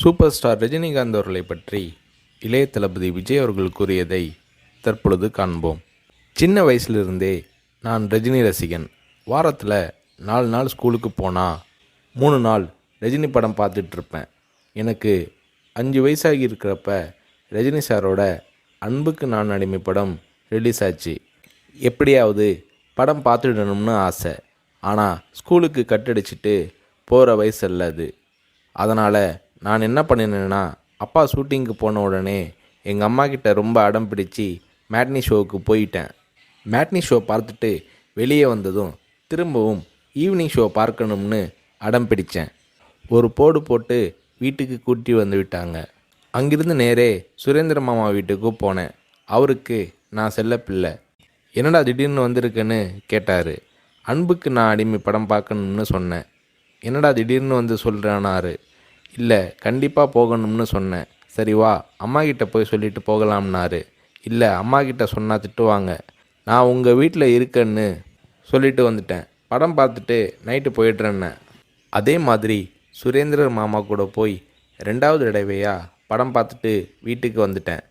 Super star Rajinikanth அவர்களை பற்றி இளைய தளபதி விஜய் அவர்கள் கூறியதை தற்பொழுது காண்போம். சின்ன வயசுலிருந்தே நான் ரஜினி ரசிகன். வாரத்தில் 4 நாள் ஸ்கூலுக்கு போனால் 3 நாள் ரஜினி படம் பார்த்துட்ருப்பேன். எனக்கு 5 வயசாகி இருக்கிறப்ப ரஜினி சாரோட அன்புக்கு நான் அடிமை படம் ரிலீஸ் ஆச்சு. எப்படியாவது படம் பார்த்துடணும்னு ஆசை. ஆனால் ஸ்கூலுக்கு கட்டடிச்சிட்டு போகிற வயசு அல்ல அது. அதனால் நான் என்ன பண்ணினேன்னா, அப்பா ஷூட்டிங்க்கு போன உடனே எங்கள் அம்மா கிட்ட ரொம்ப அடம் பிடிச்சி மேட்னி ஷோவுக்கு போயிட்டேன். மேட்னி ஷோ பார்த்துட்டு வெளியே வந்ததும் திரும்பவும் ஈவினிங் ஷோ பார்க்கணும்னு அடம் பிடித்தேன். ஒரு போடு போட்டு வீட்டுக்கு கூட்டி வந்து விட்டாங்க. அங்கிருந்து நேரே சுரேந்திர மாமா வீட்டுக்கு போனேன். அவருக்கு நான் செல்ல பிள்ளை. என்னடா திடீர்னு வந்திருக்கேன்னு கேட்டார். அன்புக்கு நான் அடிமை படம் பார்க்கணும்னு சொன்னேன். என்னடா திடீர்னு வந்து சொல்கிறானாரு. இல்லை, கண்டிப்பாக போகணும்னு சொன்னேன். சரி வா, அம்மா கிட்ட போய் சொல்லிட்டு போகலாம்னாரு. இல்லை, அம்மா கிட்ட சொன்னால் திட்டுவாங்க. நான் உங்கள் வீட்டில் இருக்கேன்னு சொல்லிட்டு வந்துட்டேன். படம் பார்த்துட்டு நைட்டு போயிடுறேன்னு. அதே மாதிரி சுரேந்திரர் மாமா கூட போய் 2வது தடவையாக படம் பார்த்துட்டு வீட்டுக்கு வந்துட்டேன்.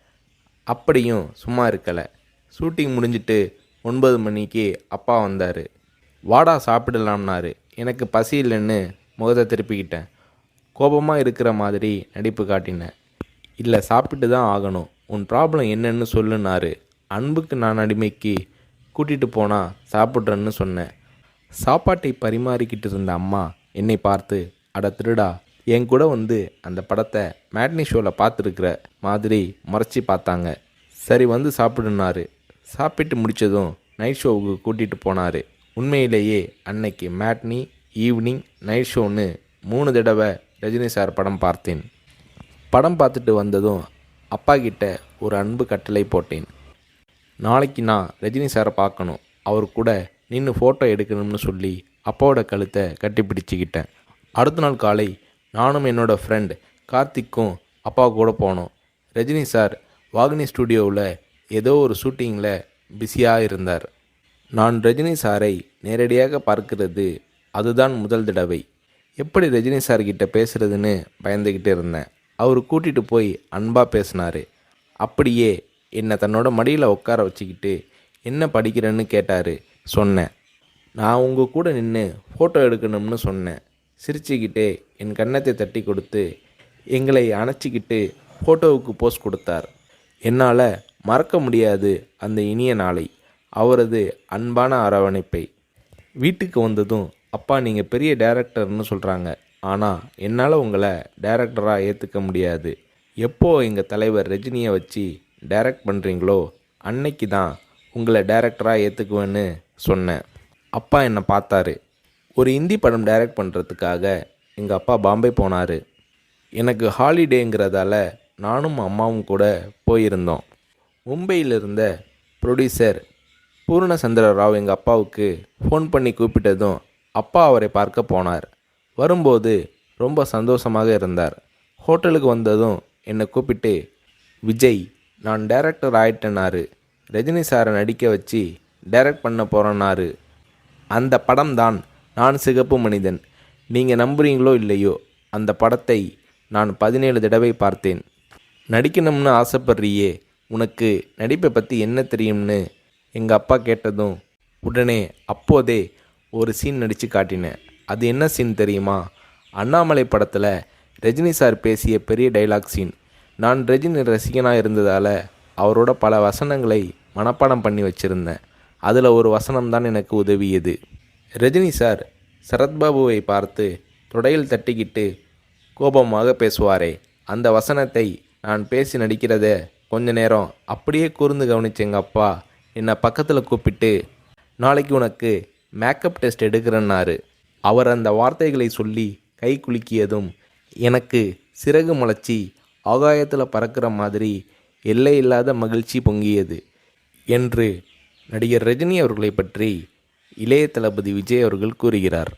அப்படியும் சும்மா இருக்கலை. ஷூட்டிங் முடிஞ்சிட்டு 9 மணிக்கு அப்பா வந்தார். வாடா சாப்பிடலாம்னாரு. எனக்கு பசி இல்லைன்னு முகத்தை திருப்பிக்கிட்டேன். கோபமாக இருக்கிற மாதிரி நடிப்பு காட்டினேன். இல்லை, சாப்பிட்டு தான் ஆகணும். உன் ப்ராப்ளம் என்னன்னு சொல்லுனாரு. அன்புக்கு நான் அடிமைக்கு கூட்டிகிட்டு போனால் சாப்பிட்றேன்னு சொன்னேன். சாப்பாட்டை பரிமாறிக்கிட்டு இருந்த அம்மா என்னை பார்த்து, அட திருடா, என் கூட வந்து அந்த படத்தை மேட்னி ஷோவில் பார்த்துருக்குற மாதிரி முறைச்சி பார்த்தாங்க. சரி வந்து சாப்பிடுனாரு. சாப்பிட்டு முடித்ததும் நைட் ஷோவுக்கு கூட்டிகிட்டு போனார். உண்மையிலேயே அன்னைக்கு மேட்னி, ஈவினிங், நைட் ஷோன்னு 3 தடவை ரஜினி சார் படம் பார்த்தேன். படம் பார்த்துட்டு வந்ததும் அப்பா கிட்ட ஒரு அன்பு கட்டளை போட்டேன். நாளைக்கு நான் ரஜினி சாரை பார்க்கணும், அவர் கூட நின்று ஃபோட்டோ எடுக்கணும்னு சொல்லி அப்பாவோட கழுத்தை கட்டி பிடிச்சிக்கிட்டேன். அடுத்த நாள் காலை நானும் என்னோடய ஃப்ரெண்ட் கார்த்திக்கும் அப்பா கூட போனோம். ரஜினி சார் வாகினி ஸ்டுடியோவில் ஏதோ ஒரு ஷூட்டிங்கில் பிஸியாக இருந்தார். நான் ரஜினி சாரை நேரடியாக பார்க்கிறது அதுதான் முதல் தடவை. எப்படி ரஜினி சார்கிட்ட பேசுகிறதுன்னு பயந்துக்கிட்டு இருந்தேன். அவர் கூட்டிகிட்டு போய் அன்பாக பேசினார். அப்படியே என்னை தன்னோட மடியில் உட்கார வச்சுக்கிட்டு என்ன படிக்கிறேன்னு கேட்டார். சொன்னேன், நான் உங்கள் கூட நின்று ஃபோட்டோ எடுக்கணும்னு சொன்னேன். சிரிச்சுக்கிட்டே என் கன்னத்தை தட்டி கொடுத்து எங்களை அணைச்சிக்கிட்டு ஃபோட்டோவுக்கு போஸ் கொடுத்தார். என்னால் மறக்க முடியாது அந்த இனிய நாளை, அவரது அன்பான அரவணைப்பை. வீட்டுக்கு வந்ததும், அப்பா நீங்கள் பெரிய டைரக்டர்னு சொல்கிறாங்க, ஆனால் என்னால் உங்களை டைரக்டராக ஏற்றுக்க முடியாது. எப்போ எங்கள் தலைவர் ரஜினியை வச்சு டைரக்ட் பண்ணுறீங்களோ அன்னைக்கு தான் உங்களை டைரக்டராக ஏற்றுக்குவேன்னு சொன்னேன். அப்பா என்னை பார்த்தாரு. ஒரு ஹிந்தி படம் டைரக்ட் பண்ணுறதுக்காக எங்கள் அப்பா பாம்பே போனார். எனக்கு ஹாலிடேங்கிறதால நானும் அம்மாவும் கூட போயிருந்தோம். மும்பையில் இருந்த ப்ரொடியூசர் பூர்ணச்சந்திர ராவ் எங்கள் அப்பாவுக்கு ஃபோன் பண்ணி கூப்பிட்டதும் அப்பா அவரை பார்க்க போனார். வரும்போது ரொம்ப சந்தோஷமாக இருந்தார். ஹோட்டலுக்கு வந்ததும் என்னை கூப்பிட்டு, விஜய், நான் டைரக்டர் ஆயிட்டேனாரு. ரஜினி சாரை நடிக்க வச்சு டைரக்ட் பண்ண போகிறேன்னாரு. அந்த படம் தான் நான் சிகப்பு மனிதன். நீங்கள் நம்புறீங்களோ இல்லையோ, அந்த படத்தை நான் 17 தடவை பார்த்தேன். நடிக்கணும்னு ஆசைப்படுறியே, உனக்கு நடிப்பை பற்றி என்ன தெரியும்னு எங்கள் அப்பா கேட்டதும் உடனே அப்போதே ஒரு சீன் நடித்து காட்டினேன். அது என்ன சீன் தெரியுமா? அண்ணாமலை படத்தில் ரஜினி சார் பேசிய பெரிய டைலாக் சீன். நான் ரஜினி ரசிகனாக இருந்ததால் அவரோட பல வசனங்களை மனப்பாடம் பண்ணி வச்சுருந்தேன். அதில் ஒரு வசனம் தான் எனக்கு உதவியது. ரஜினி சார் சரத்பாபுவை பார்த்து தொடையில் தட்டிக்கிட்டு கோபமாக பேசுவாரே, அந்த வசனத்தை நான் பேசி நடிக்கிறத கொஞ்ச நேரம் அப்படியே கூர்ந்து கவனிச்ச எங்கள் அப்பா என்னை பக்கத்தில் கூப்பிட்டு, நாளைக்கு உனக்கு மேக்கப் டெஸ்ட் எடுக்கிறேன்னாரு. அவர் அந்த வார்த்தைகளை சொல்லி கை குலுக்கியதும் எனக்கு சிறகு முளைச்சி ஆகாயத்தில் பறக்கிற மாதிரி எல்லையில்லாத மகிழ்ச்சி பொங்கியது என்று நடிகர் ரஜினி அவர்களை பற்றி இளைய தளபதி விஜய் அவர்கள் கூறுகிறார்.